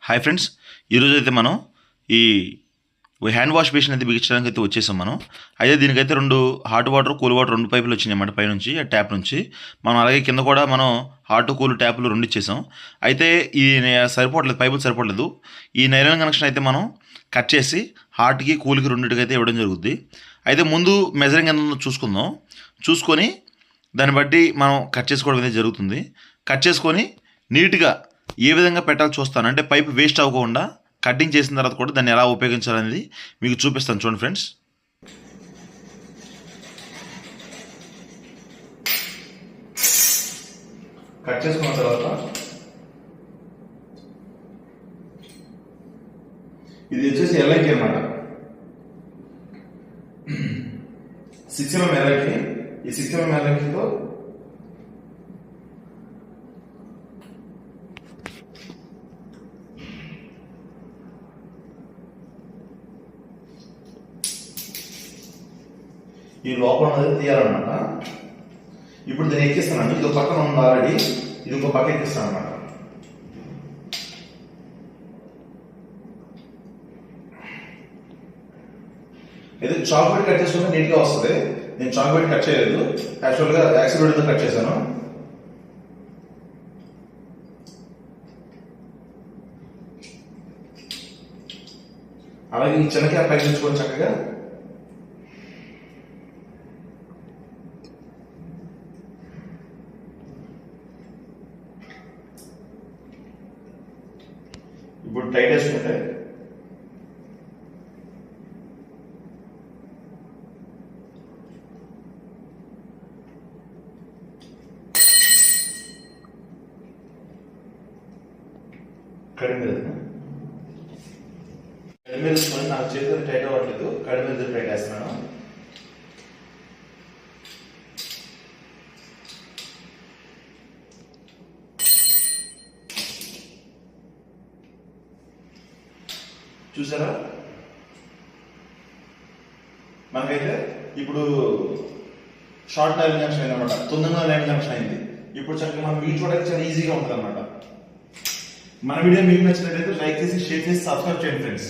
Hi friends, ఈరోజు అయితే మనం ఈ హ్యాండ్ వాష్ బేసిన్ అయితే బిగించడానికి అయితే వచ్చేసాం మనం. అయితే దీనికైతే రెండు హాట్ వాటర్ కూల్ వాటర్ రెండు పైపులు వచ్చినాయి అన్నమాట పైనుంచి ఆ ట్యాప్ నుంచి. మనం అలాగే కింద కూడా మనం హాట్ కూల్ ట్యాపులు రెండు ఇచ్చేసాం. అయితే ఈ సరిపోవట్లేదు, పైపులు సరిపోవట్లేదు. ఈ నైలాన్ కనెక్షన్ అయితే మనం కట్ చేసి హాట్కి కూల్కి రెండింటికి అయితే ఇవ్వడం జరుగుద్ది. అయితే ముందు మెజరింగ్ ఎంత ఉందో చూసుకుందాం. చూసుకొని దాన్ని బట్టి మనం కట్ చేసుకోవడం అయితే జరుగుతుంది. కట్ చేసుకొని నీట్గా ఏ విధంగా పెట్టాలో చూస్తాను, అంటే పైప్ వేస్ట్ అవ్వకుండా కటింగ్ చేసిన తర్వాత కూడా దాన్ని ఎలా ఉపయోగించాలనేది మీకు చూపిస్తాను. చూడండి ఫ్రెండ్స్, కట్ చేసుకున్న తర్వాత ఇది వచ్చేసి ఎల్ఐకి అనమాట. 6 mm ఎల్ఐకి. ఈ 6 mm ఎల్ఐకితో ఈ లోపల అనేది తీయాలన్నమాట. ఇప్పుడు దీన్ని ఎక్కిస్తాను. ఇది పక్కన ఉంది ఆల్రెడీ, ఇది ఇంకో పక్క ఎక్కిస్తాను అనమాట. ఇది చాక్లెట్ కట్ చేసుకుంటే నీట్గా వస్తుంది. నేను చాక్లెట్ కట్ చేయలేదు, యాక్చువల్గా యాక్సిడెంట్తో కట్ చేశాను. అలాగే ఈ చిన్నకాయ పైకి తెచ్చుకొని చక్కగా ఇప్పుడు టైట్ వేసుకుంటే కడిమి మీద వేసుకొని నాకు చేతులు టైట్ అవ్వట్లేదు, కడిమి మీద టైట్ వేస్తున్నాను. చూసారా, మనకైతే ఇప్పుడు షార్ట్ నైల్ కనెక్షన్ అయింది అనమాట. తొందరగా నైల్ కనెక్షన్ అయింది. ఇప్పుడు చక్కగా మనం వీడియో చూడడానికి చాలా ఈజీగా ఉంటుంది అనమాట. మన వీడియో మీకు నచ్చినట్లయితే లైక్ చేసి, షేర్ చేసి, సబ్స్క్రైబ్ చేయండి ఫ్రెండ్స్.